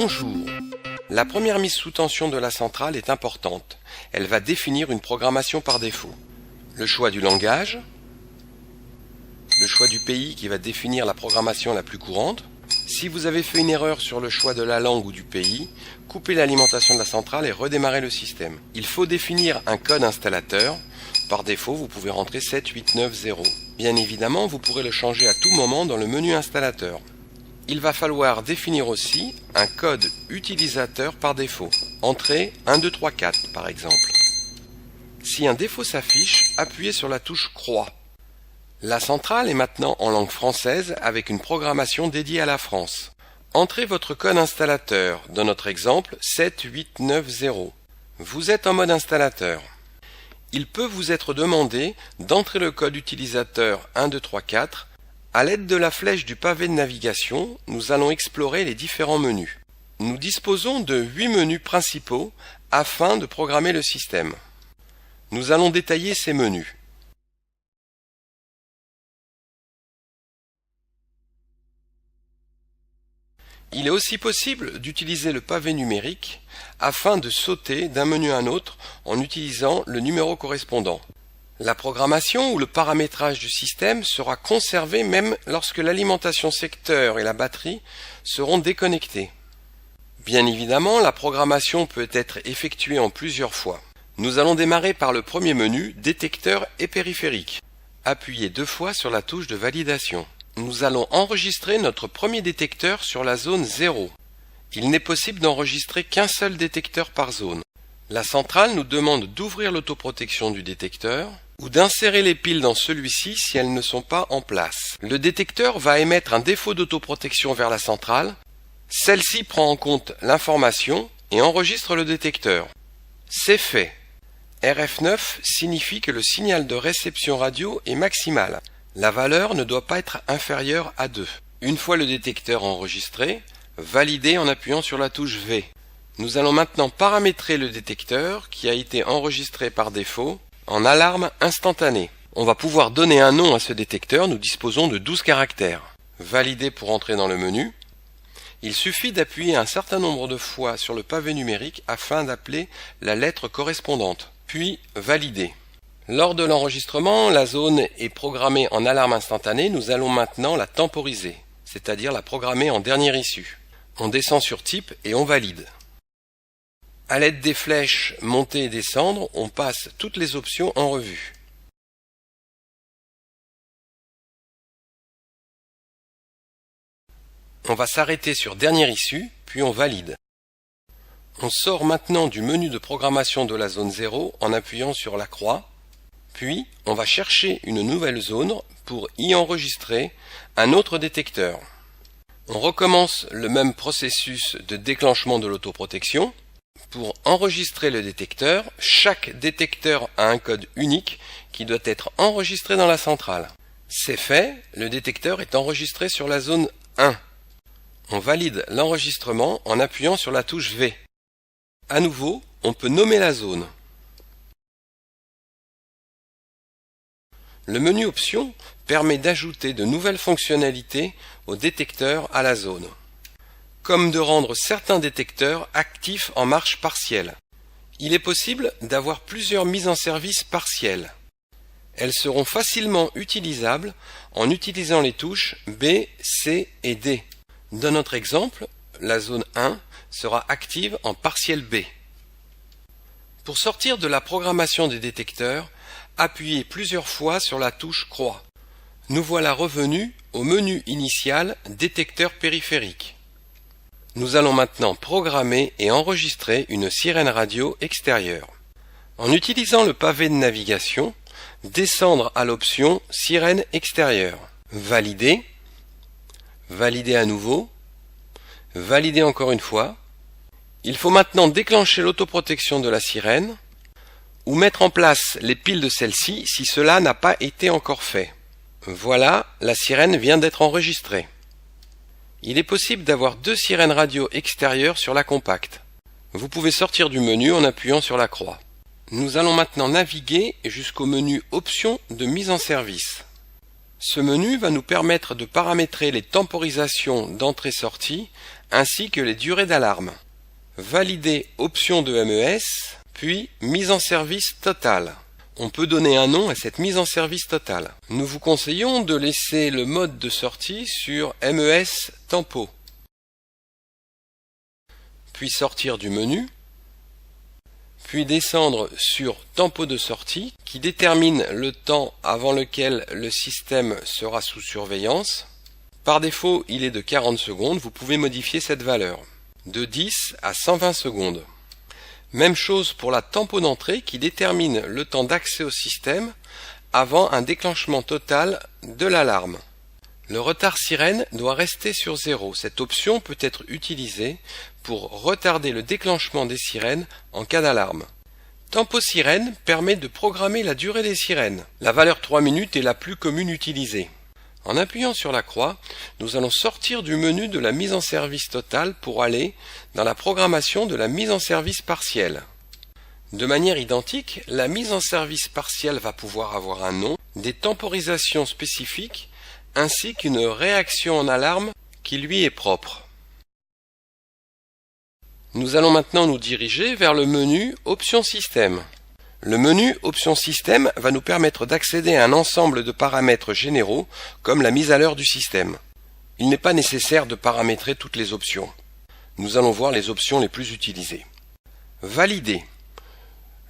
Bonjour. La première mise sous tension de la centrale est importante. Elle va définir une programmation par défaut. Le choix du langage, le choix du pays qui va définir la programmation la plus courante. Si vous avez fait une erreur sur le choix de la langue ou du pays, coupez l'alimentation de la centrale et redémarrez le système. Il faut définir un code installateur. Par défaut, vous pouvez rentrer 7890. Bien évidemment, vous pourrez le changer à tout moment dans le menu installateur. Il va falloir définir aussi un code utilisateur par défaut. Entrez 1234 par exemple. Si un défaut s'affiche, appuyez sur la touche croix. La centrale est maintenant en langue française avec une programmation dédiée à la France. Entrez votre code installateur, dans notre exemple 7890. Vous êtes en mode installateur. Il peut vous être demandé d'entrer le code utilisateur 1234. À l'aide de la flèche du pavé de navigation, nous allons explorer les différents menus. Nous disposons de 8 menus principaux afin de programmer le système. Nous allons détailler ces menus. Il est aussi possible d'utiliser le pavé numérique afin de sauter d'un menu à un autre en utilisant le numéro correspondant. La programmation ou le paramétrage du système sera conservé même lorsque l'alimentation secteur et la batterie seront déconnectés. Bien évidemment, la programmation peut être effectuée en plusieurs fois. Nous allons démarrer par le premier menu, détecteur et périphérique. Appuyez 2 fois sur la touche de validation. Nous allons enregistrer notre premier détecteur sur la zone 0. Il n'est possible d'enregistrer qu'un seul détecteur par zone. La centrale nous demande d'ouvrir l'autoprotection du détecteur ou d'insérer les piles dans celui-ci si elles ne sont pas en place. Le détecteur va émettre un défaut d'autoprotection vers la centrale. Celle-ci prend en compte l'information et enregistre le détecteur. C'est fait. RF9 signifie que le signal de réception radio est maximal. La valeur ne doit pas être inférieure à 2. Une fois le détecteur enregistré, validez en appuyant sur la touche V. Nous allons maintenant paramétrer le détecteur qui a été enregistré par défaut en alarme instantanée. On va pouvoir donner un nom à ce détecteur, nous disposons de 12 caractères. Validez pour entrer dans le menu. Il suffit d'appuyer un certain nombre de fois sur le pavé numérique afin d'appeler la lettre correspondante, puis valider. Lors de l'enregistrement, la zone est programmée en alarme instantanée. Nous allons maintenant la temporiser, c'est-à-dire la programmer en dernière issue. On descend sur type et on valide. À l'aide des flèches monter et descendre, on passe toutes les options en revue. On va s'arrêter sur dernière issue, puis on valide. On sort maintenant du menu de programmation de la zone 0 en appuyant sur la croix. Puis, on va chercher une nouvelle zone pour y enregistrer un autre détecteur. On recommence le même processus de déclenchement de l'autoprotection. Pour enregistrer le détecteur, chaque détecteur a un code unique qui doit être enregistré dans la centrale. C'est fait, le détecteur est enregistré sur la zone 1. On valide l'enregistrement en appuyant sur la touche V. À nouveau, on peut nommer la zone. Le menu Options permet d'ajouter de nouvelles fonctionnalités au détecteur à la zone, comme de rendre certains détecteurs actifs en marche partielle. Il est possible d'avoir plusieurs mises en service partielles. Elles seront facilement utilisables en utilisant les touches B, C et D. Dans notre exemple, la zone 1 sera active en partiel B. Pour sortir de la programmation des détecteurs, appuyez plusieurs fois sur la touche croix. Nous voilà revenus au menu initial détecteur périphérique. Nous allons maintenant programmer et enregistrer une sirène radio extérieure. En utilisant le pavé de navigation, descendre à l'option sirène extérieure. Valider. Valider à nouveau. Valider encore une fois. Il faut maintenant déclencher l'autoprotection de la sirène ou mettre en place les piles de celle-ci si cela n'a pas été encore fait. Voilà, la sirène vient d'être enregistrée. Il est possible d'avoir 2 sirènes radio extérieures sur la compacte. Vous pouvez sortir du menu en appuyant sur la croix. Nous allons maintenant naviguer jusqu'au menu Options de mise en service. Ce menu va nous permettre de paramétrer les temporisations d'entrée-sortie ainsi que les durées d'alarme. Valider option de MES, puis mise en service totale. On peut donner un nom à cette mise en service totale. Nous vous conseillons de laisser le mode de sortie sur MES Tempo. Puis sortir du menu, puis descendre sur Tempo de sortie qui détermine le temps avant lequel le système sera sous surveillance. Par défaut, il est de 40 secondes, vous pouvez modifier cette valeur, de 10 à 120 secondes. Même chose pour la tempo d'entrée qui détermine le temps d'accès au système avant un déclenchement total de l'alarme. Le retard sirène doit rester sur 0. Cette option peut être utilisée pour retarder le déclenchement des sirènes en cas d'alarme. Tempo sirène permet de programmer la durée des sirènes. La valeur 3 minutes est la plus commune utilisée. En appuyant sur la croix, nous allons sortir du menu de la mise en service totale pour aller dans la programmation de la mise en service partielle. De manière identique, la mise en service partielle va pouvoir avoir un nom, des temporisations spécifiques, ainsi qu'une réaction en alarme qui lui est propre. Nous allons maintenant nous diriger vers le menu Options Système. Le menu Options Système va nous permettre d'accéder à un ensemble de paramètres généraux comme la mise à l'heure du système. Il n'est pas nécessaire de paramétrer toutes les options. Nous allons voir les options les plus utilisées. Valider.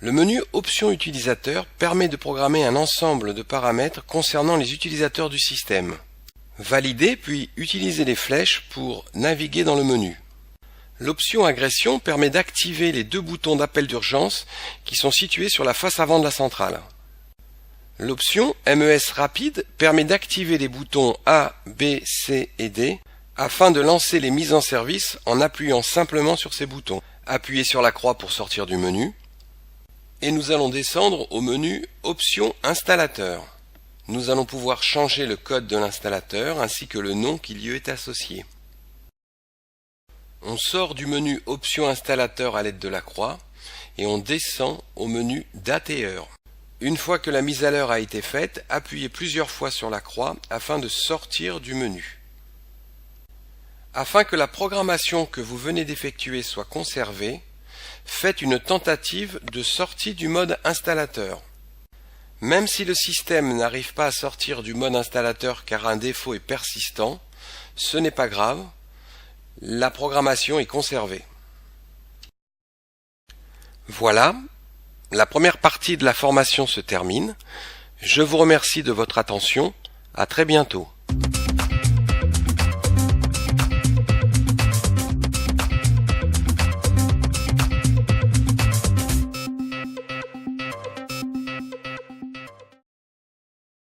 Le menu Options utilisateurs permet de programmer un ensemble de paramètres concernant les utilisateurs du système. Valider puis utiliser les flèches pour naviguer dans le menu. L'option agression permet d'activer les deux boutons d'appel d'urgence qui sont situés sur la face avant de la centrale. L'option MES rapide permet d'activer les boutons A, B, C et D afin de lancer les mises en service en appuyant simplement sur ces boutons. Appuyez sur la croix pour sortir du menu et nous allons descendre au menu Options installateur. Nous allons pouvoir changer le code de l'installateur ainsi que le nom qui lui est associé. On sort du menu Options installateur à l'aide de la croix et on descend au menu Date et heure. Une fois que la mise à l'heure a été faite, appuyez plusieurs fois sur la croix afin de sortir du menu. Afin que la programmation que vous venez d'effectuer soit conservée, faites une tentative de sortie du mode installateur. Même si le système n'arrive pas à sortir du mode installateur car un défaut est persistant, ce n'est pas grave. La programmation est conservée. Voilà, la première partie de la formation se termine. Je vous remercie de votre attention. À très bientôt.